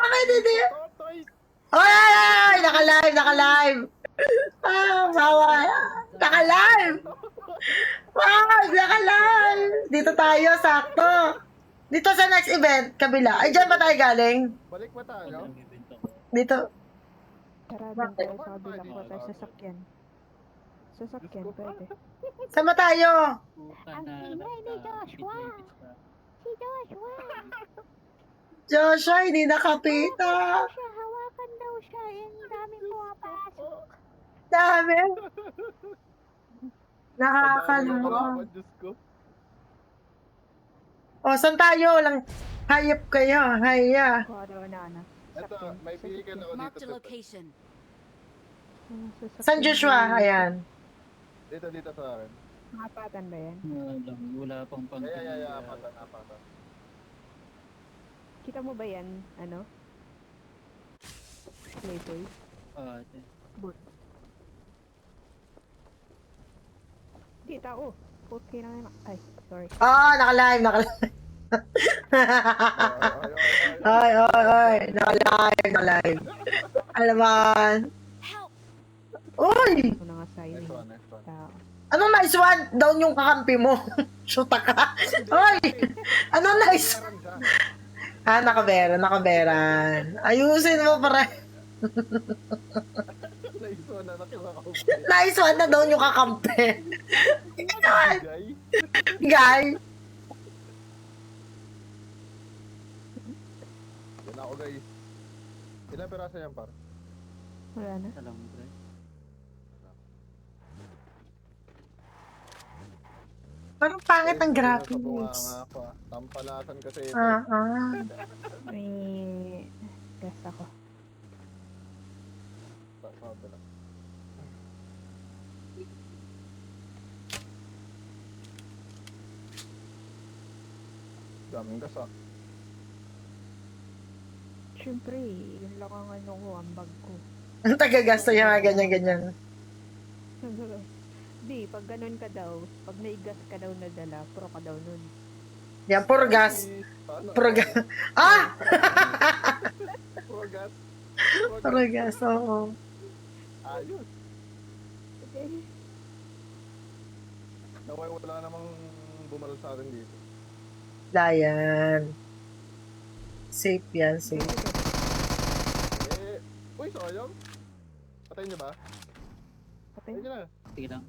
Bakit hindi? Ay, ay, ay! Naka-live, naka-live! Bawa. Naka-live! Wow, naka-live! Dito tayo, sakto. Dito sa next event, kabila. Ay, dyan ba tayo galing? Balik ba tayo? Dito. Tara, doon tayo sa kabila ko tayo sasakyan. Sasakyan, pwede. Saan ba tayo? Ang ingay ni Joshua! Si Joshua! Joshua, hindi nakapita. Hawakan daw siya. Yung daming pumapasok. Dami. Nakakaloka. Diyos ko. O, saan tayo? Lang hayop kayo. Haya. Kuha na. Ito, may vehicle ako dito. Marked a location. Saan Joshua? Ayan. Dito sa akin. Mapatan ba yan? Wala pang pang. Apatan. Kita mo ba yan? Ano? Playboy? Bot. Di, tao. Okay na nga. Ay, sorry. Oh, naka-live, naka-live. Ay, ay, ay. Naka-live, naka-live. Alaman. Help! Uy! Ito na nga sa'yo. Next one. Tao. Anong nice one? Down yung kakampi mo. Shoota ka. Uy! Anong nice? Nakaberan. Ayusin mo, pare. Nice one na nakakaupo. Nice one na down yung kakampi. Guy. Guy. Yan ako guys. Ilang peraso yan par? Wala na. Alam mo, bro. Parang pangit ang graphics. Nga pa. Tampalasan kasi ito. May gas ako. Sabi lang. Daming gas ah. Siyempre, yun lang ang ano ko, ang bag ko. Ang tagagasto niya nga ganyan-ganyan. Di, pag ganun ka daw, pag naigas ka daw nadala, pro ka daw nun. Yan, puro gas. Paano? Puro gas. Ah! Puro gas. Puro gas, oo. Ayos. Okay. Naway wala namang bumaril sa atin dito. Layan. Safe yan, safe. Uy, sayang. Patayin niyo ba? Patay Patayin niyo na. Sige lang.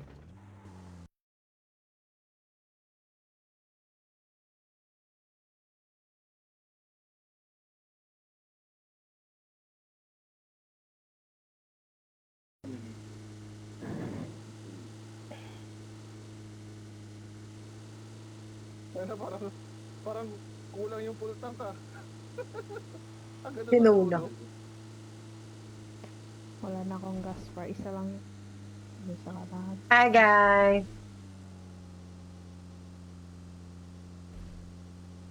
Ano, parang kulang yung full tank ah. Ang ganda Pinulang. ng tulog. Wala na akong gas for isa lang yun. Doon sa kabahan. Hi, guys.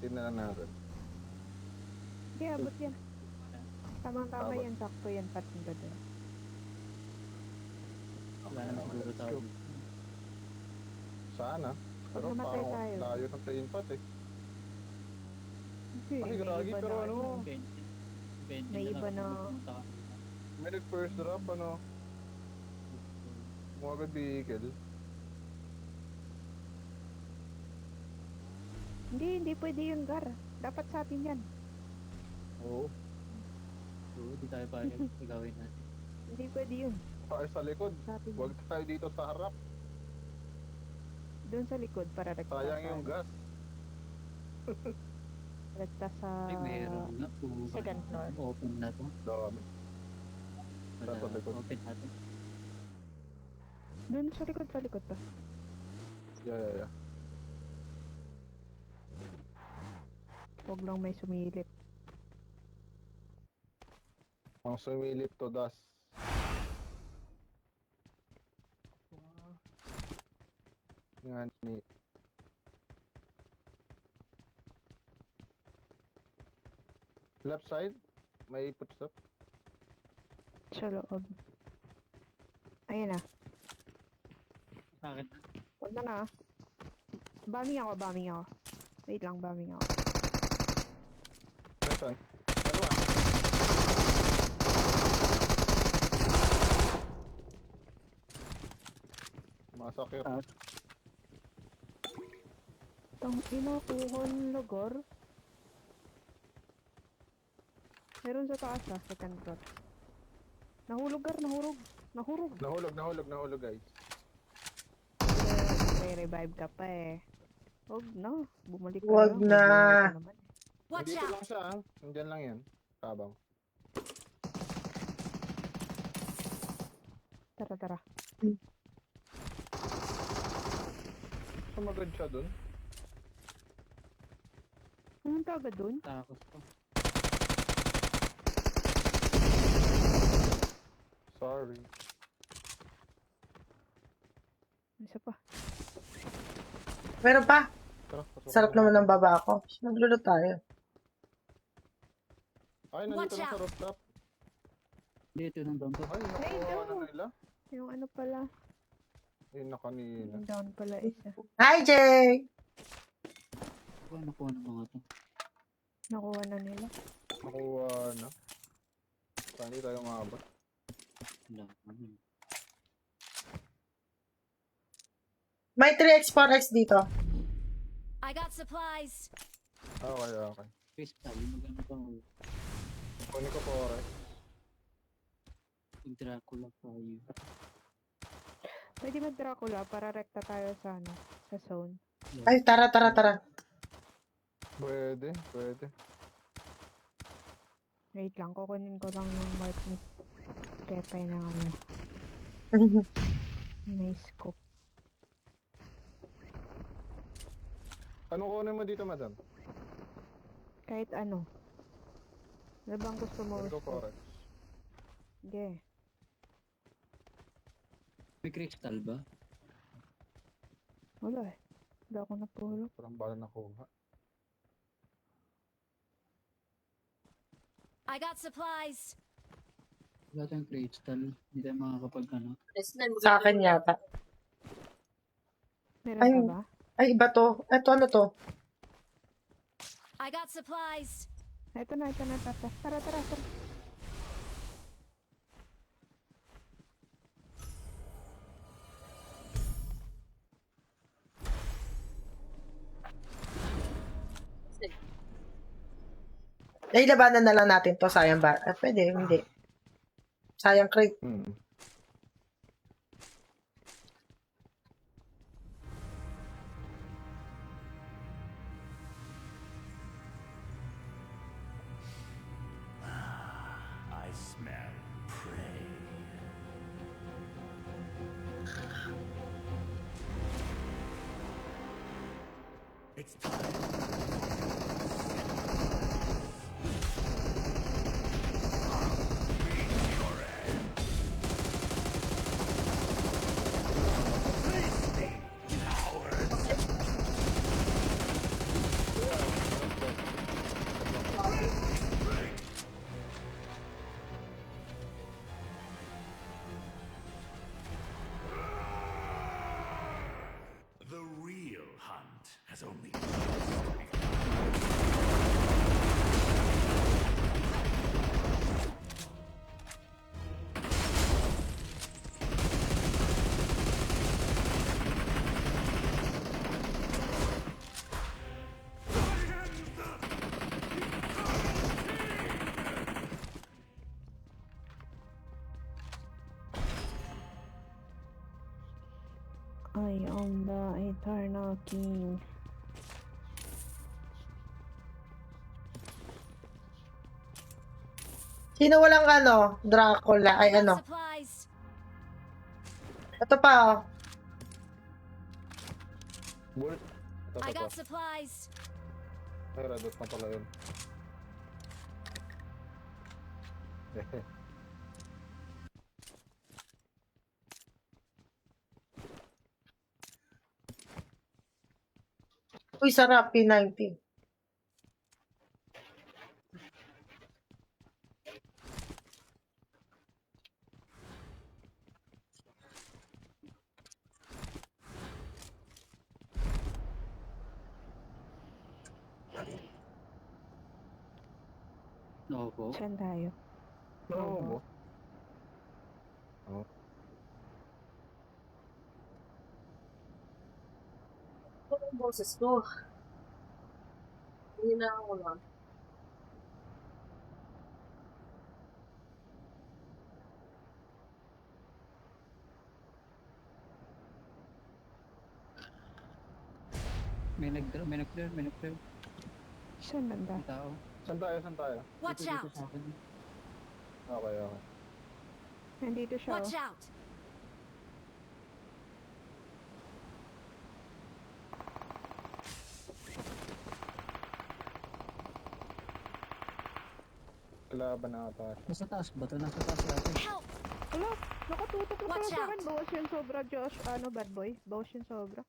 Tingnan na natin. Hindi, abot yan. Tamang-tama Abot. yan, sakto yan, patinda doon. Wala na siguro tao. Sana. Pag Pero namatay parang tayo. layo ng train path eh. Hindi, Ay, may gragi, iba pero na ano? 20 May na iba lang na- pumunta ka. May nag-first drop ano. Mga good vehicle. Hindi pwede yun, Gar. Dapat sa atin yan. Oo. So, di tayo pa gagawin natin. Hindi pwede yun. Tayo sa likod. Sa atin Huwag yan. tayo dito sa harap. Doon sa likod para Sayang yung gas. Regta sa Ay, meron na. second floor. Open na to. Dami. Wala, Sa likod. open natin. Doon sa likod pa. Yeah. Huwag lang may sumilip. Ang sumilip to das. Nga ni. Left side, may footstep. Sa loob. Ayun na. Bakit? Huwag na na. Bombing ako. Wait lang, bombing ako. Nasaan? Dalawa. Akir. Taas. Tang ina, kuha ng lugar. Meron sa taas second floor. Nahulugar, nahurog. Nahurog. Nahulog guys. May revive ka pa eh. Huwag na. Bumalik ka Huwag na. na. May buhay ka naman. Watch Nandito out! lang siya, ah. Nandyan lang yan. Tabang. Tara, tara. Sumagad siya dun. Pumunta agad dun. Takot ko. Sorry. Isa pa. Meron pa. Tara, pasok Sarap na. naman ng baba ko. Maglulot tayo. Ay, nandito Watch na sa out. rooftop. Dito nang doon to. Ay, nakuha na nila. Yung ano pala. Ay, na kanina. Yung down pala isa. Hi, Jay! Nakuha ng mga to. Nakuha na nila. Nakuha na. Saan hindi tayo maabot? Wala. May 3x, 4x dito. I got supplies. Okay. Crystal, maganda pa ako. Kunin ko po, right? Yung Dracula tayo. Pwede mag-Dracula para rekta tayo sa ano, sa zone. Ay, tara. Pwede. Wait lang, kukunin ko lang yung mark ni Pepe na ano. May scope. Anong kunin mo dito, madam? Kahit ano. Ano bang gusto mo? Kunin ko po, right? Sige. May crystal ba? Wala eh. Wala ako napulot. Parang bala nakuha. I got supplies. Wala tayong crystal. Hindi tayo makakapag ano. Sa akin yata. Meron Ay. ka ba? Ay, iba to. Eto, ano to? I got supplies. Ito na. Tara. Ay, labanan na lang natin to. Sayang ba? Pwede, hindi. Sayang crate. I smell prey. It's time. The real hunt has only I am the Eternal King. Sino walang ano? Dracula. Ay, I got ano? supplies. Ito pa, oh. Bolt. Ito. I got supplies. Ay, redot na pala yun. Uy, sarap. P90. Opo. Saan tayo? Oo mo. boses ko. Hindi na ako lang. May nag-clear. Saan banda? May tao. Saan tayo? Watch Dito out! sa akin. Okay. Nandito siya. Watch Oh. out! Kalaban na ata. Nasa taas ba ito? Nasa taas natin. Help! Wala, nakatutok na pala Watch sa akin. out. Bawas yun sobra, Josh. Ano, bad boy? Bawas yun sobra.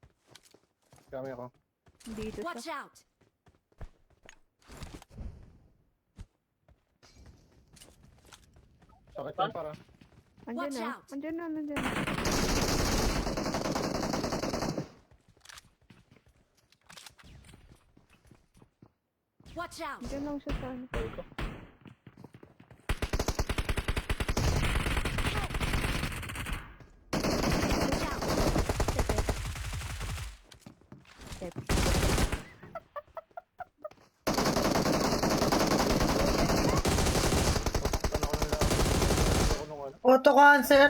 Kami ako. Dito Watch siya. out! Sakit yan para. Andyan Watch na. out. Andyan na. Watch out! Andyan lang siya sa ano. Tayo ko. Watch out! Step. Ano ko nila? Ako nung ano? Auto cancer.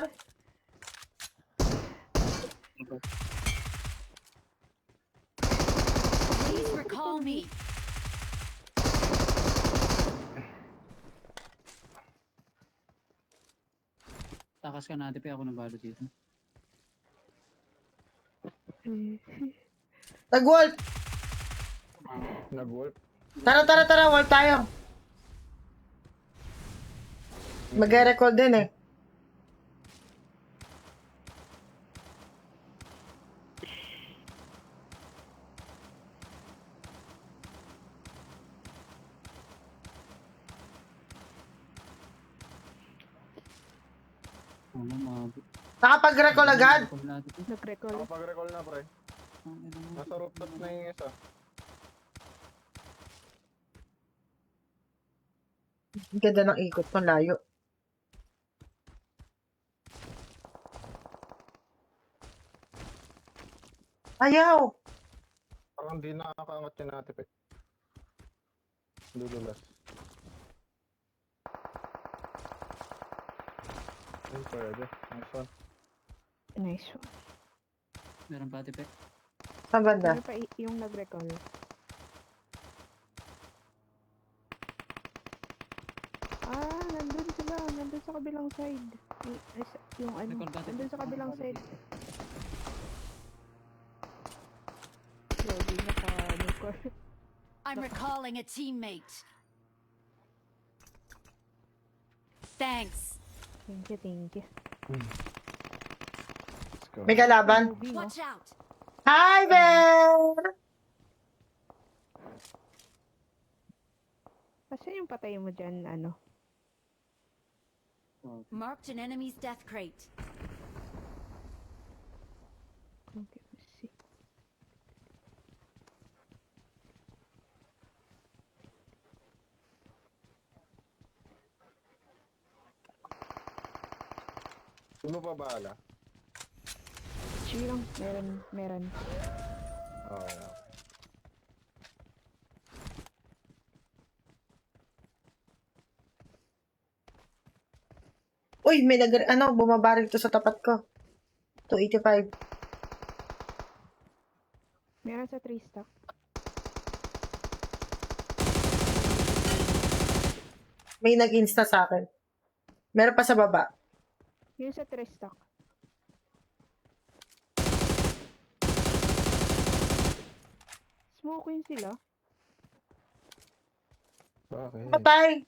Please recall me. Takas ka natin, pa ako nabalo dito. Nag-wolf. Nag-wolf. Tara, wolf tayo. Mag-recall din eh. Ano, mabot. Nakapag-recall agad? Recall natin to. Nag-recall. Nakapag-recall na pre. Ang ina mo. Nasa rooftop na yung isa. Ang ganda ng ikot ko, layo. Ayaw! Parang di nakakaangat yung natin eh. Dudulas. Ayun pwede. Nice one. Nice one. Meron pa tipe. Saan banda? Ano pa yung nag-recall? Nandun sila. Nandun sa kabilang side. Yung ano. Recall ba? Nandun sa kabilang side. Lagi naka-recall. I'm recalling a teammate. Thanks. Thank you. Let's go. May kalaban? Moving, oh. Watch out! Hi, Bear! Kasi yung patay mo dyan, ano? Marked an enemy's death crate. Okay, let's see. Sino pa bahala? Sige lang. Meron. Okay. Uy, may bumabaril to sa tapat ko. 285. Meron sa 3 stock. May nag-insta sa akin. Meron pa sa baba. Yun sa 3 stock. Smoke yun sila. Bakit? Patay!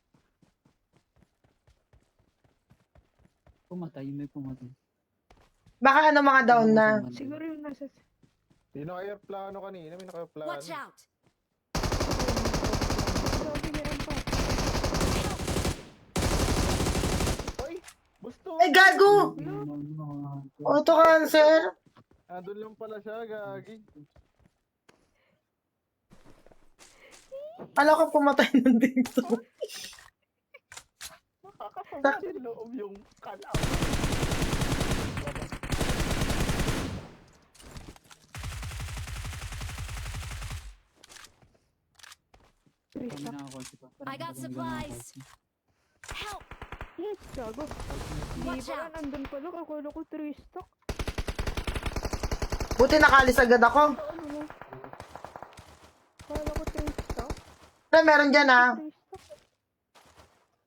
Pumatay, may pumatay. Baka mga down na. Siguro yung nasa... Yung naka-airplano kanina, may naka-airplano. Watch out! Grabe, meron pa. Uy! Gusto! Ay, gago! Auto cancer? Andun lang pala siya, gagi. Alam ko pumatay nun dito. Nakakasama sa loob yung kalaw. Three Kami stock. nakakotse pa. I got supplies. Help! Yes, gago. Hindi Watch pala, out. nandun pala. Akala ko 3 stock. Buti nakalis agad ako. Ano mo? Akala ko 3 stock. Pre, meron dyan ah. 3 stock.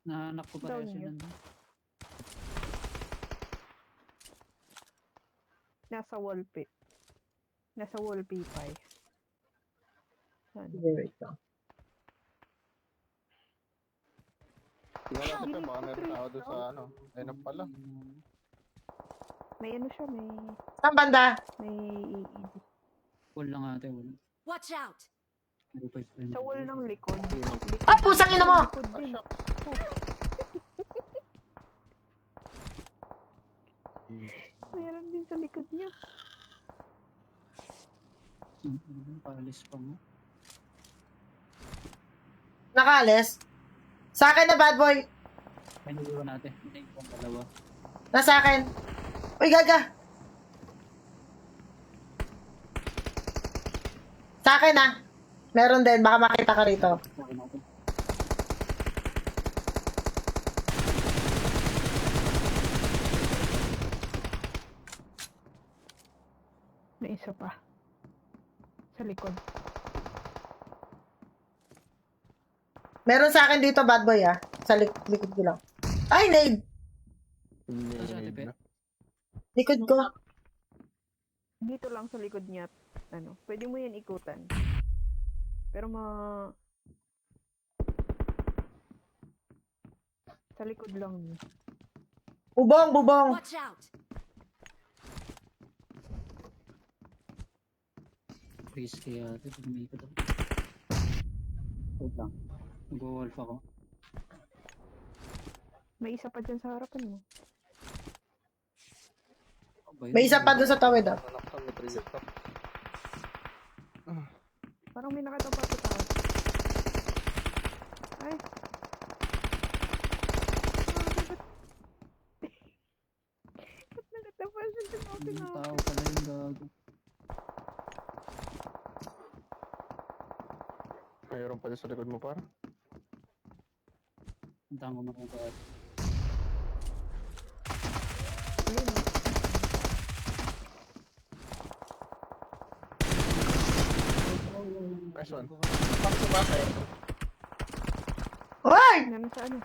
Nahanak ko pa Down rin siya yun. nandun. Nasa wall pit. Nasa wall P5. Saan? Wait lang. Tingnan natin Help! siya, baka meron tao doon sa ano. Ayun na pala. May ano siya, Saan banda? may Wall lang ate, wall. Watch out! sa wall ng likod. Ah, pusang ina mo! Likod din. Meron din sa likod niya. Paalis pa mo. Nakalis? Sa akin na bad boy. May niliwan natin. May niliwan dalawa. Nasa akin. Uy, gaga. Sa akin ah. Meron din. Baka makita ka rito. Sakin natin. May isa pa. Sa likod. Meron sa akin dito bad boy ah. Sa likod ko lang. Ay, nade. Ito siya, tipe. Likod ko. Dito lang sa likod niya. Ano, pwede mo yan ikutan. Pero sa likod lang niya. Bubong, bubong. Watch out! Please kaya ate, pag may ikot ako. Wait lang. Nag-wolf ako. May isa pa dyan sa harapan mo. May isa pa doon sa tawid ah. Nakasal na 3 stock. Parang may nakatapa sa taas. Ay. Ba't nakatapa siya sa Ang mga tao pala yung gago. Mayroon pa dyan sa likod mo para. Ang tango mo kung kaat. Nice one. Uy! Meron sa ano?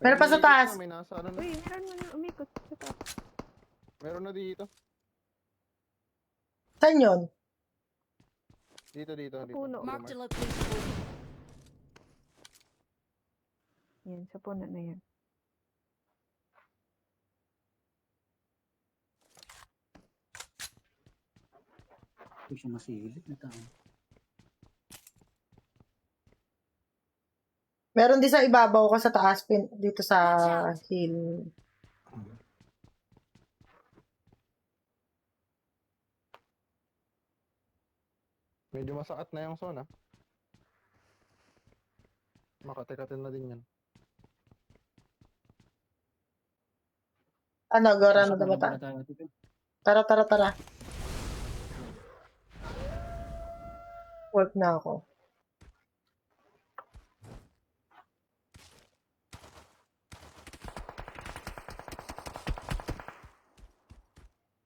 Meron pa sa taas. May nasa ano na. Uy, meron na umikot sa taas. Meron na dito. Saan yun? Dito. puno. Marked a location. Yan, sa puno na yan. Hindi siya masilip na tao. Meron din sa ibabaw ko sa taas. Dito sa hill. Medyo masaat na yung zone ah. Makatikatin na din yan. Ano, Gora na Pasok ba na ta? tayo, tipe. Tara. Work na ako.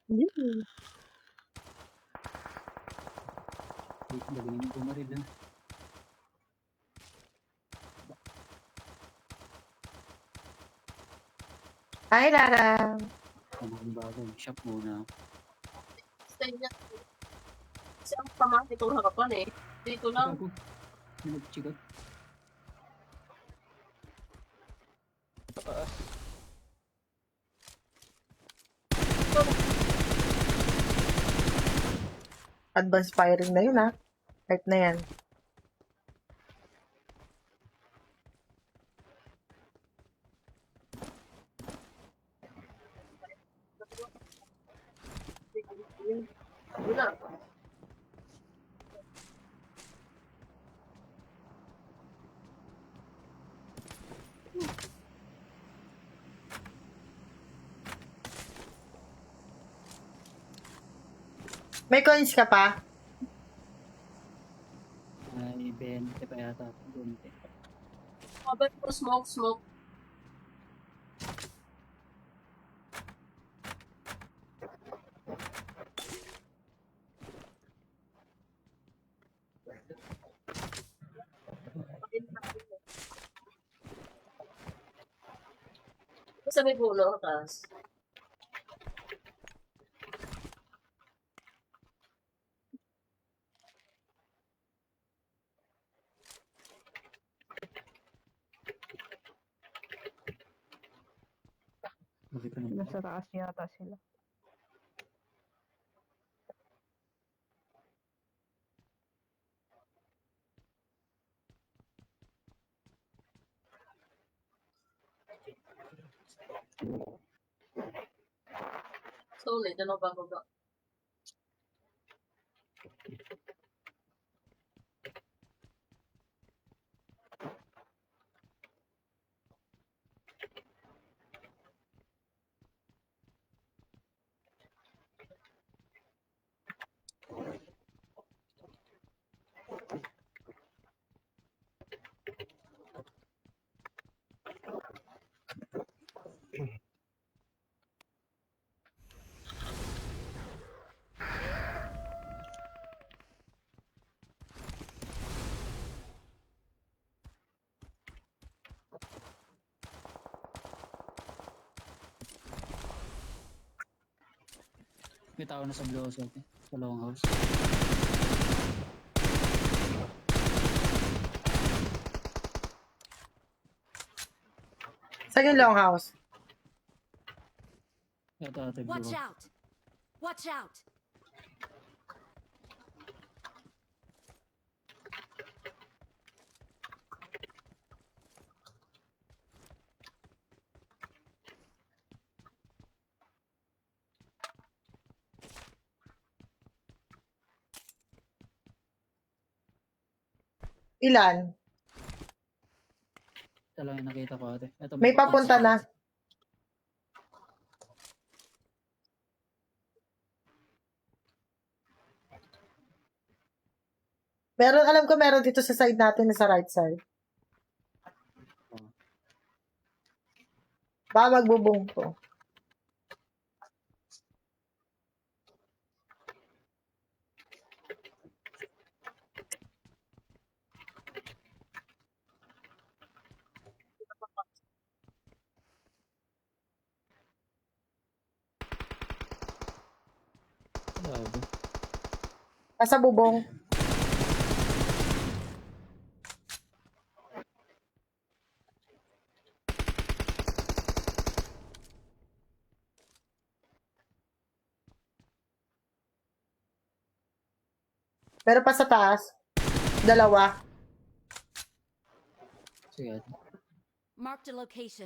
Yun. Wait, gagawin yung bumaril na. Hi, Lara. Ano ang bago? Shop muna. Kasi ang pamati kong harapan eh. Dito lang. Bago. May nag-chigot. Sa taas. Advanced firing na yun, ha? Art na yan. Wala. May coins ka pa? Ay, 20 pa yata. 20. Smoke, smoke. Sa may puno, taas. Bakit ano? Nasa taas yata sila. Solid, ano ba ba? May tao na sa blue house natin. Sa long house. Saan yung longhouse? Ito ate blue Watch house. out! Watch out! Ilan? Ito lang yung nakita ko ate. Ito, May papunta na. Meron, alam ko meron dito sa side natin, sa right side. Baka magbubong ko. Grabe. Nasa bubong. Pero pa sa taas, dalawa. Sige ate. Marked a location.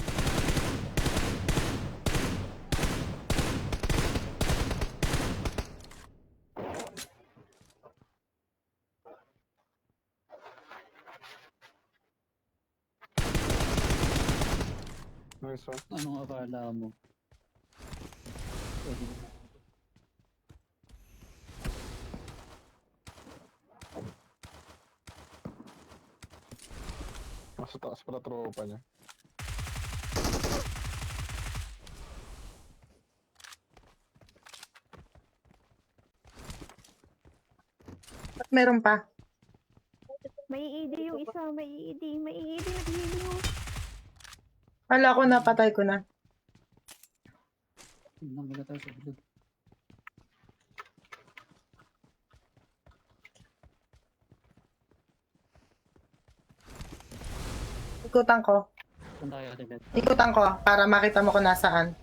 Nice one. Anong akala mo? Pwede ba? Nasa taas pala tropa niya. At meron pa. May ED yung isa, may ED, nag-healing yung... Hala ko, napatay ko na. Tingnan mo na tayo sa bilog. Ikutan ko. Saan tayo ate Beth? Ikutan ko para makita mo kung nasaan.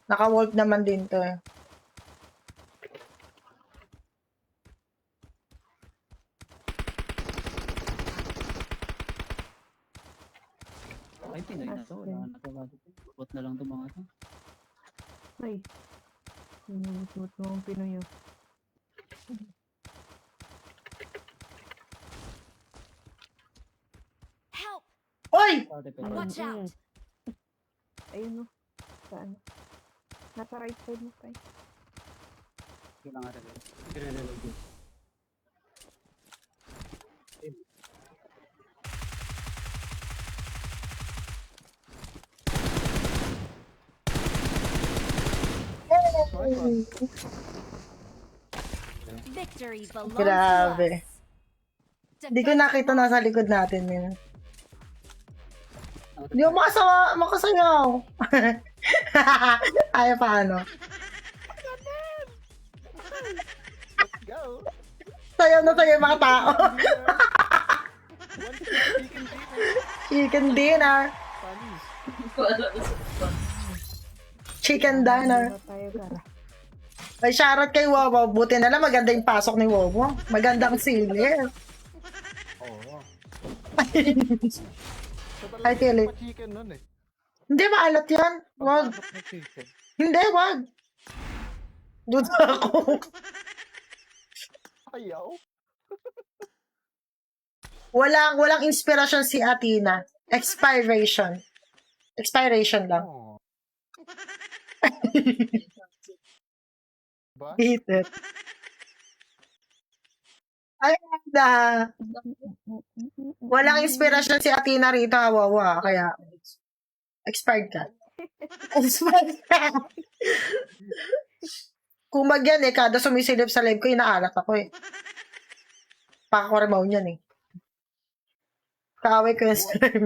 Naka-wolf naman din to eh. Ay, Pinay na to. Wala na to. Bot na lang to mga to. Ay. Sinusut mo ang Pinoy yun. Help! Oy! Ate Beth. Watch out! Ayun o. Saan? Nasa right side mo tayo. Kailangan ate Beth. Gre-reload yun. Nice one. Victory belongs Grabe. to us. Hindi ko nakita nasa likod natin yun. Out of Hindi ako makasayaw. Ay, paano? Let's go. Sayaw na sayaw yung mga tao. One chicken dinner. Chicken dinner. Panis. Wala. Chicken dinner. Ano tayo, Gara? May shoutout kay Wawa. Buti na lang maganda yung pasok ni Wawa. Magandang sili. Oo. Ay, Kelly. Chicken nun eh. Hindi, maalat yan. Wag. Pagpasok ng chicken. Hindi, wag. Doon ako. Ayaw. Walang inspirasyon si Athena. Expiration lang. Oh. Ba? Hate it. Ay, na. Walang inspirasyon si Athena rito, Wawa. Kaya, expired ka. Expired ka. Kung magyan kada sumisilip sa live ko, inaalat ako eh. Pakakoremaw niyan eh. Kaaway ko yung stream.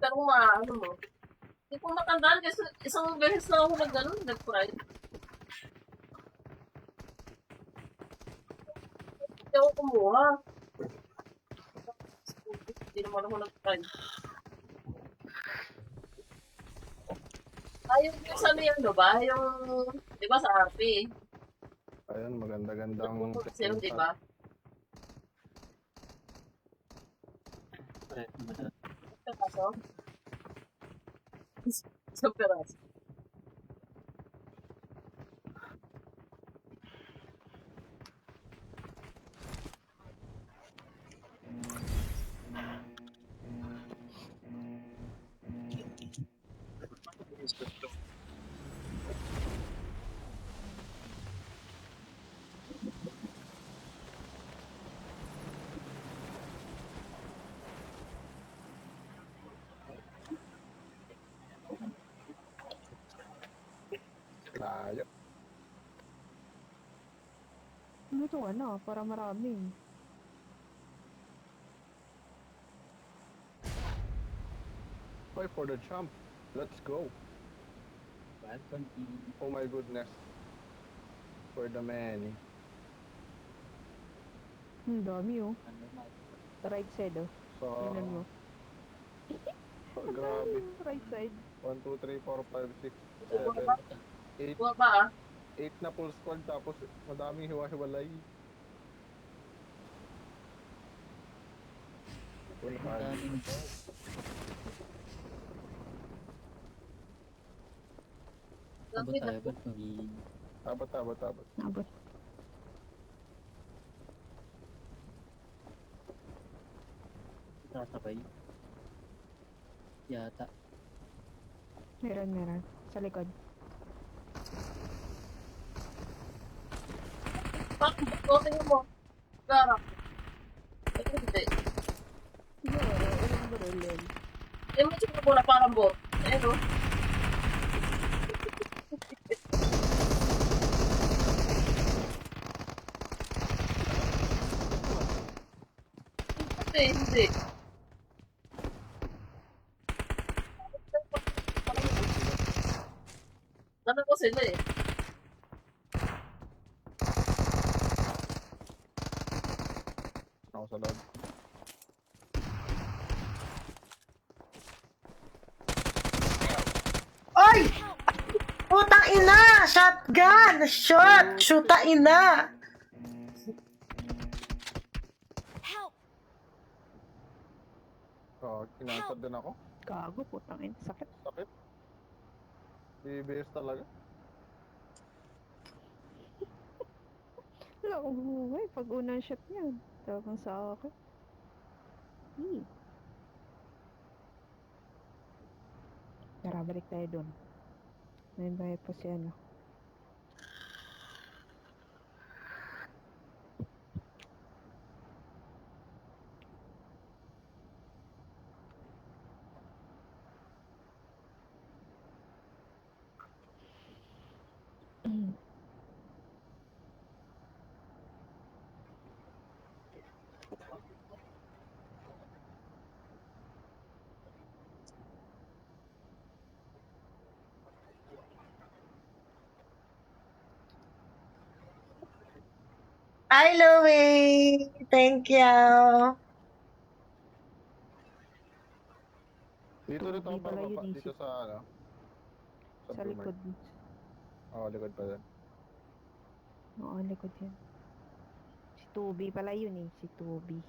Pero ano mo. Hindi ko matandaan kasi isang beses na ako nag-pride. Hindi ako kumuha. Hindi naman ako nag-pride. Yung sa ano ba? Yung, di ba sa RP? Ayun, maganda-gandang Kasi yun, di ba? Sa kaso? Sa peras. layo. Ano to, ano? Para marami. Fight for the champ. Let's go. Oh my goodness. For the many. Dami oh. Right side oh. So, Tingnan mo. grabe. Right side. 1, 2, 3, 4, 5, 6, 7, 8. Buwa ba 8 na full squad tapos madaming hiwa-hiwalay. Full hard. Abot tayo, ba't magiging Tabat. Abot. sasabay? Yata. Meron. Sa likod. tingin mo? Gara. Ay, hindi. Ilang baril yun? Eh, mo check mo na parang bot. Eh, no? Hindi. Ano ko sila eh. Ako sa loob. Oy! Putang ina! Shotgun! Shoota ina! Help! Oh, kinansad din ako. Gago, putang ina. Sakit. Sakit. BBS talaga. Wala akong buhay. Pag unang shot niya, talagang sa akin. Tara, balik tayo dun. May bahay pa si ano. Hi, Louie! Thank you! Dito rin ako Tubi pala yun, bababa. eh. Dito sa ano? Sa Bloomer. likod. Oo, likod pa din. Oo, likod yun. Si Tubi pala yun eh. Si Tubi.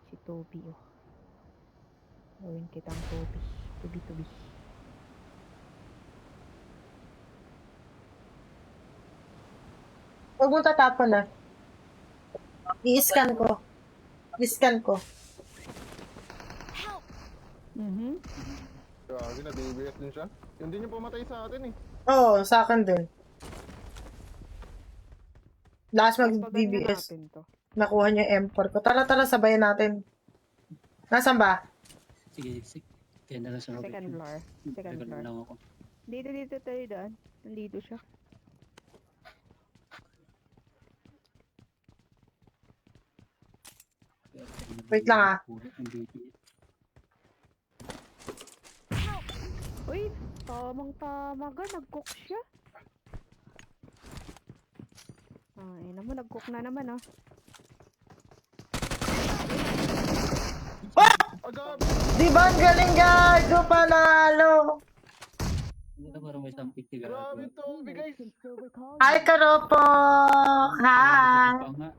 Si Tubi oh. Gawin kitang Tubi. Tubi. Huwag mong tatapon na. I-scan ko. I-scan ko. Help! Grabe na, DBS din siya. Yun din yung pumatay sa atin eh. Oo, sa akin din. Last Pagalingan mag-DBS. natin to. Nakuha niya yung M4 ko. Tara, sabayan natin. Nasaan ba? Sige. Kaya na lang sa Robert. Second floor. Second Second floor. lang ako. Dito tayo daan. Nandito siya. Wait lang, ah. Uy, tamang-tama ka. Nag-cook siya. Ay, naman. Nag-cook na naman ah. Agad! Di ba ang galing, gago? Panalo! Ito parang may something tiga. Grabe to, guys! Hi, Karopo! Hi! Pa nga.